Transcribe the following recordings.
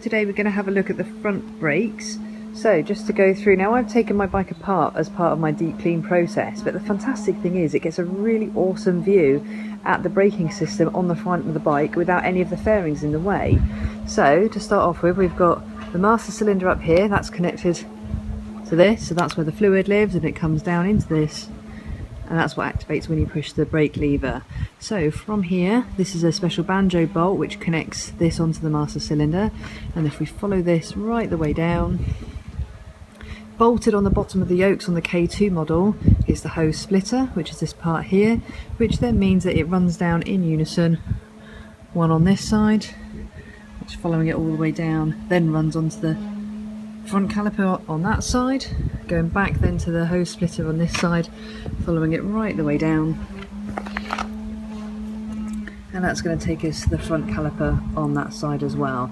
today we're going to have a look at the front brakes. So just to go through, now I've taken my bike apart as part of my deep clean process, but the fantastic thing is it gets a really awesome view at the braking system on the front of the bike without any of the fairings in the way. So to start off with, we've got the master cylinder up here, that's connected to this, so that's where the fluid lives, and it comes down into this, and that's what activates when you push the brake lever. So from here, this is a special banjo bolt which connects this onto the master cylinder, and if we follow this right the way down, bolted on the bottom of the yokes on the K2 model is the hose splitter, which is this part here, which then means that it runs down in unison, one on this side, which following it all the way down then runs onto the front caliper on that side, going back then to the hose splitter on this side, following it right the way down, and that's going to take us to the front caliper on that side as well.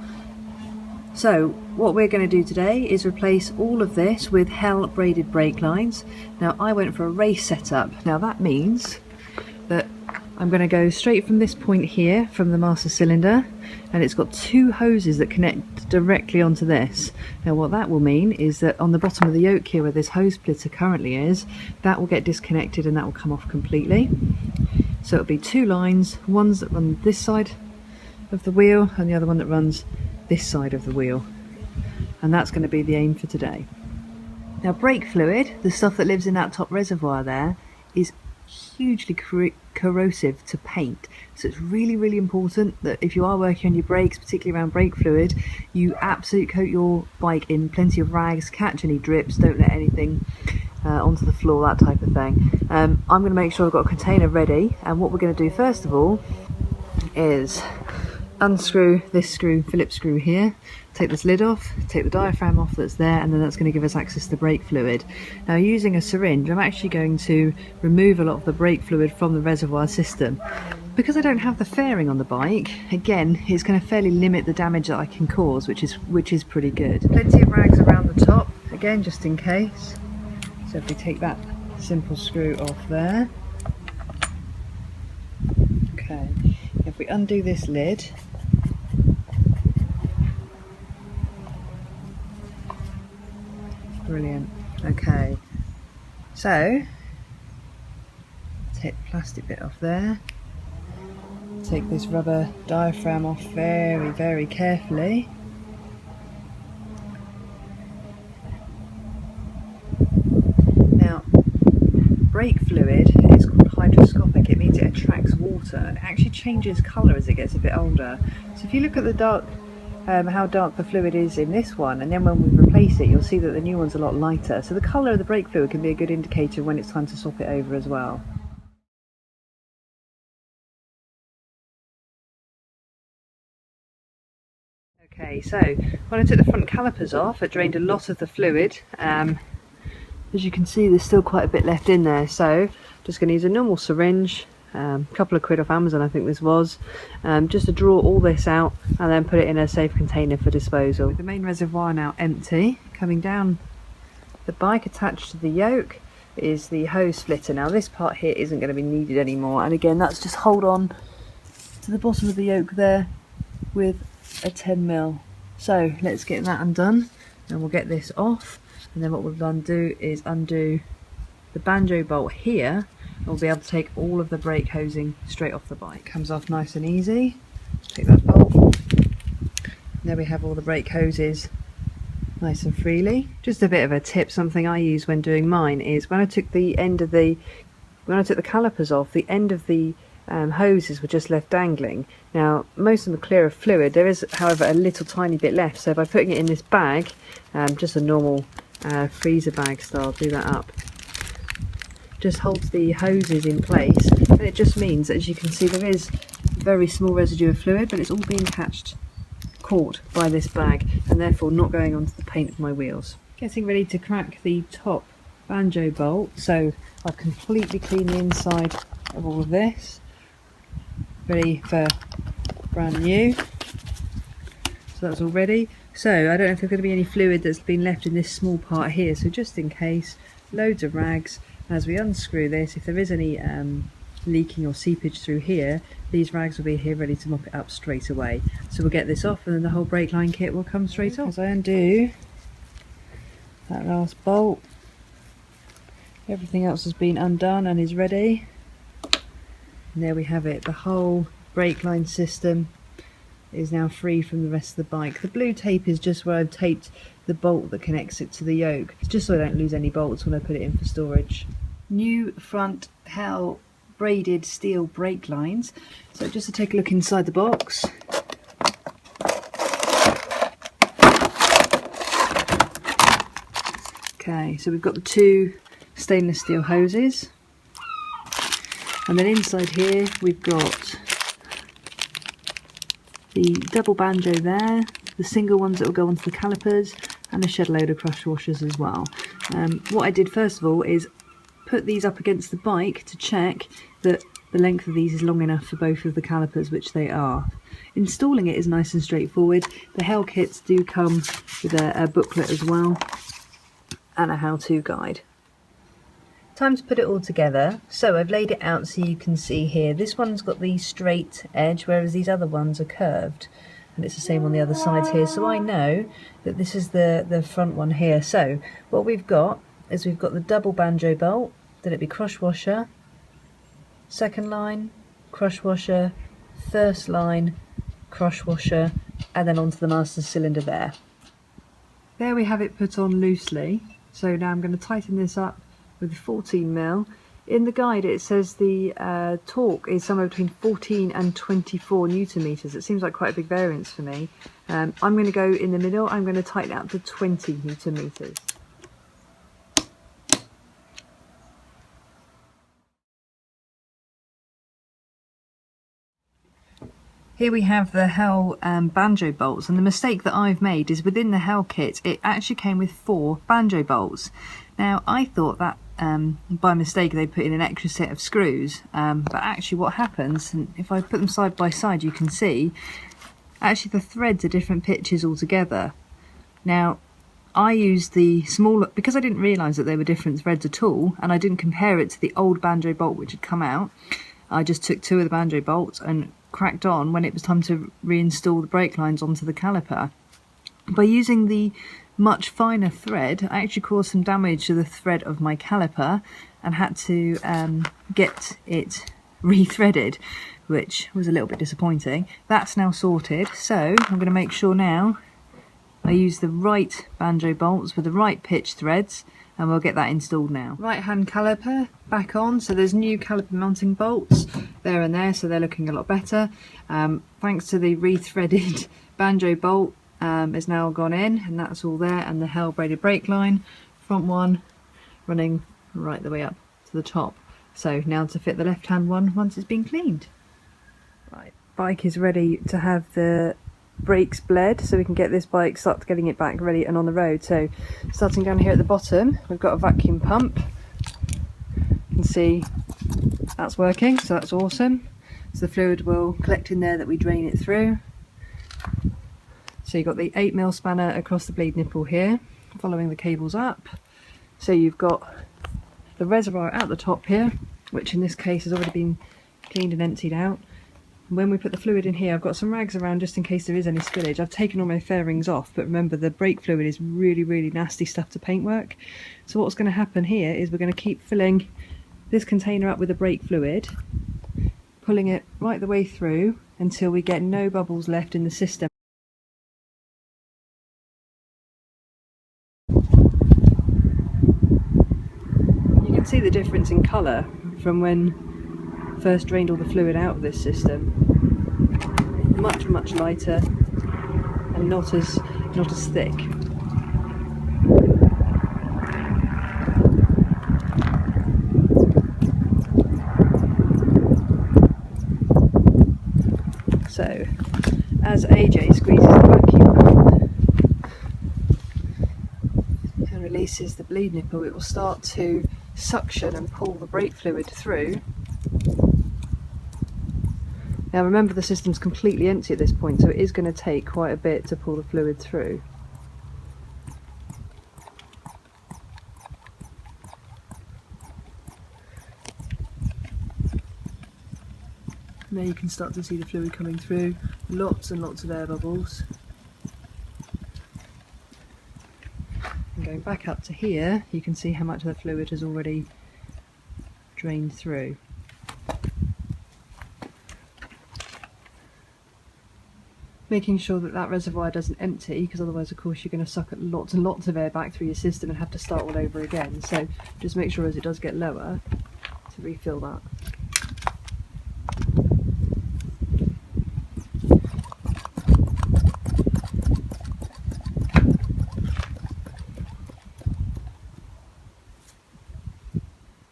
So what we're going to do today is replace all of this with Hell braided brake lines. Now I went for a race setup. Now that means that I'm going to go straight from this point here from the master cylinder, and it's got two hoses that connect directly onto this. Now what that will mean is that on the bottom of the yoke here where this hose splitter currently is, that will get disconnected and that will come off completely. So it'll be two lines, ones that run this side of the wheel and the other one that runs this side of the wheel, and that's going to be the aim for today. Now brake fluid, the stuff that lives in that top reservoir there, is hugely corrosive to paint, so it's really important that if you are working on your brakes, particularly around brake fluid, you absolutely coat your bike in plenty of rags, catch any drips, don't let anything onto the floor, that type of thing. I'm going to make sure I've got a container ready, and what we're going to do first of all is unscrew this screw, Phillips screw here, take this lid off, take the diaphragm off that's there, and then that's going to give us access to brake fluid. Now using a syringe, I'm actually going to remove a lot of the brake fluid from the reservoir system. Because I don't have the fairing on the bike, again, it's going to fairly limit the damage that I can cause, which is pretty good. Plenty of rags around the top, again, just in case. So if we take that simple screw off there. Okay, if we undo this lid, brilliant. Okay, so take the plastic bit off there, take this rubber diaphragm off very carefully. Now brake fluid is called hydroscopic. It means it attracts water and it actually changes colour as it gets a bit older. So if you look at the dark, how dark the fluid is in this one, and then when we replace it, you'll see that the new one's a lot lighter. So the colour of the brake fluid can be a good indicator when it's time to swap it over as well. Okay, so when I took the front calipers off, it drained a lot of the fluid. As you can see, there's still quite a bit left in there, so just going to use a normal syringe, a couple of quid off Amazon I think this was, just to draw all this out and then put it in a safe container for disposal. With the main reservoir now empty, coming down the bike attached to the yoke is the hose splitter. Now this part here isn't going to be needed anymore, and again that's just hold on to the bottom of the yoke there with a 10mm. So let's get that undone and we'll get this off, and then what we'll undo is undo the banjo bolt here, and we'll be able to take all of the brake hosing straight off the bike. Comes off nice and easy. Take that bolt, and there we have all the brake hoses nice and freely. Just a bit of a tip, something I use when doing mine is when I took the calipers off, the end of the hoses were just left dangling. Now most of them are clear of fluid. There is however a little tiny bit left, so by putting it in this bag, just a normal freezer bag style, do that up, just holds the hoses in place, and it just means that, as you can see, there is very small residue of fluid, but it's all being caught by this bag and therefore not going onto the paint of my wheels. Getting ready to crack the top banjo bolt, so I've completely cleaned the inside of all of this, ready for brand new. So that's all ready. So I don't know if there's going to be any fluid that's been left in this small part here, so just in case, loads of rags. As we unscrew this, if there is any leaking or seepage through here, these rags will be here ready to mop it up straight away. So we'll get this off and then the whole brake line kit will come straight off. As I undo that last bolt, everything else has been undone and is ready. And there we have it, the whole brake line system is now free from the rest of the bike. The blue tape is just where I've taped the bolt that connects it to the yoke. It's just so I don't lose any bolts when I put it in for storage. New front Hell braided steel brake lines. So just to take a look inside the box. Okay, so we've got the two stainless steel hoses. And then inside here we've got the double banjo there, the single ones that will go onto the calipers, and a shed load of crush washers as well. What I did first of all is put these up against the bike to check that the length of these is long enough for both of the calipers, which they are. Installing it is nice and straightforward. The Hell kits do come with a booklet as well and a how-to guide. Time to put it all together. So I've laid it out so you can see here. This one's got the straight edge, whereas these other ones are curved. And it's the same on the other sides here. So I know that this is the front one here. So what we've got is we've got the double banjo bolt. Then it'd be crush washer, second line, crush washer, first line, crush washer, and then onto the master cylinder there. There we have it put on loosely. So now I'm going to tighten this up with 14mm. In the guide it says the torque is somewhere between 14 and 24 newton meters. It seems like quite a big variance for me. I'm going to go in the middle. I'm going to tighten it up to 20 newton meters. Here we have the Hell banjo bolts, and the mistake that I've made is within the Hell kit it actually came with 4 banjo bolts. Now I thought that by mistake they put in an extra set of screws, but actually what happens, and if I put them side by side you can see, actually the threads are different pitches altogether. Now I used the smaller, because I didn't realise that they were different threads at all, and I didn't compare it to the old banjo bolt which had come out. I just took 2 of the banjo bolts and cracked on when it was time to reinstall the brake lines onto the caliper. By using the much finer thread, I actually caused some damage to the thread of my caliper and had to get it re-threaded, which was a little bit disappointing. That's now sorted, so I'm going to make sure now I use the right banjo bolts with the right pitch threads, and we'll get that installed now. Right hand caliper back on, so there's new caliper mounting bolts there and there, so they're looking a lot better. Thanks to the re-threaded banjo bolt is now gone in, and that's all there, and the Hell braided brake line, front one running right the way up to the top. So now to fit the left hand one once it's been cleaned. Right, bike is ready to have the brakes bled, so we can get this bike, start getting it back ready and on the road. So starting down here at the bottom, we've got a vacuum pump. You can see that's working, so that's awesome. So the fluid will collect in there that we drain it through. So you've got the 8mm spanner across the bleed nipple here, following the cables up. So you've got the reservoir at the top here, which in this case has already been cleaned and emptied out. When we put the fluid in here, I've got some rags around just in case there is any spillage. I've taken all my fairings off, but remember the brake fluid is really, really nasty stuff to paintwork. So what's going to happen here is we're going to keep filling this container up with the brake fluid, pulling it right the way through until we get no bubbles left in the system. You can see the difference in colour from when first drained all the fluid out of this system. Much lighter and not as thick. So as AJ squeezes the vacuum pump and releases the bleed nipple, it will start to suction and pull the brake fluid through. Now remember, the system's completely empty at this point, so it is going to take quite a bit to pull the fluid through. And there you can start to see the fluid coming through, lots and lots of air bubbles. And going back up to here, you can see how much of the fluid has already drained through. Making sure that that reservoir doesn't empty, because otherwise of course you're going to suck lots and lots of air back through your system and have to start all over again. So just make sure as it does get lower to refill that.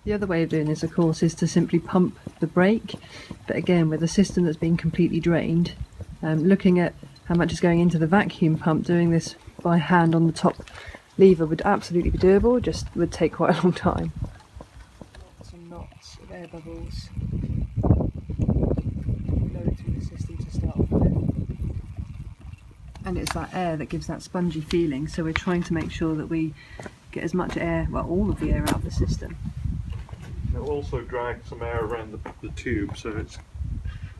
The other way of doing this of course is to simply pump the brake, but again with a system that's been completely drained, looking at how much is going into the vacuum pump, doing this by hand on the top lever would absolutely be doable, just would take quite a long time. Lots and lots of air bubbles flowing through the system to start off with. And it's that air that gives that spongy feeling, so we're trying to make sure that we get as much air, well all of the air out of the system. It'll also drag some air around the tube, so it's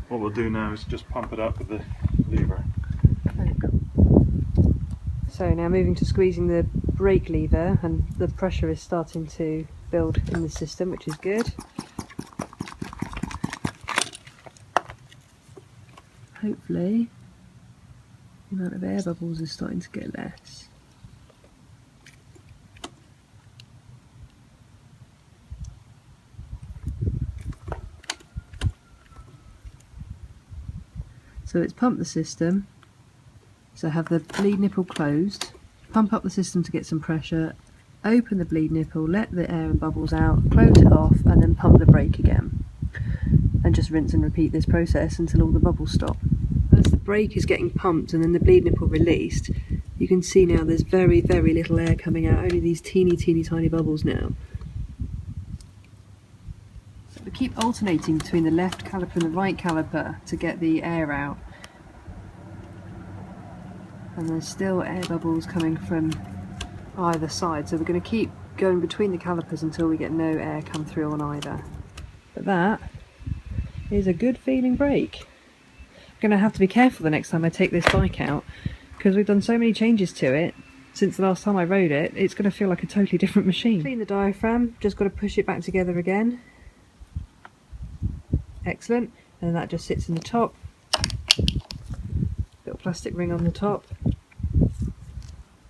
what we'll do now is just pump it up with the lever. So now moving to squeezing the brake lever, and the pressure is starting to build in the system, which is good. Hopefully the amount of air bubbles is starting to get less. So it's pumped the system, so have the bleed nipple closed, pump up the system to get some pressure, open the bleed nipple, let the air and bubbles out, close it off and then pump the brake again. And just rinse and repeat this process until all the bubbles stop. As the brake is getting pumped and then the bleed nipple released, you can see now there's very little air coming out, only these teeny tiny bubbles now. We keep alternating between the left caliper and the right caliper to get the air out. And there's still air bubbles coming from either side, so we're going to keep going between the calipers until we get no air come through on either. But that is a good feeling brake. I'm going to have to be careful the next time I take this bike out, because we've done so many changes to it since the last time I rode it. It's going to feel like a totally different machine. Clean the diaphragm, just got to push it back together again. Excellent, and that just sits in the top. Little plastic ring on the top.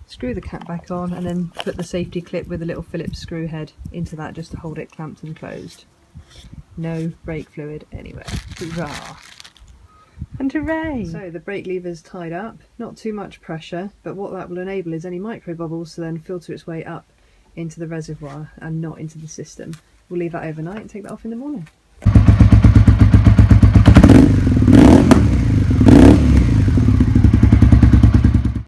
Screw the cap back on and then put the safety clip with a little Phillips screw head into that just to hold it clamped and closed. No brake fluid anywhere. Hurrah! And hooray! So the brake lever's tied up, not too much pressure, but what that will enable is any micro bubbles to then filter its way up into the reservoir and not into the system. We'll leave that overnight and take that off in the morning.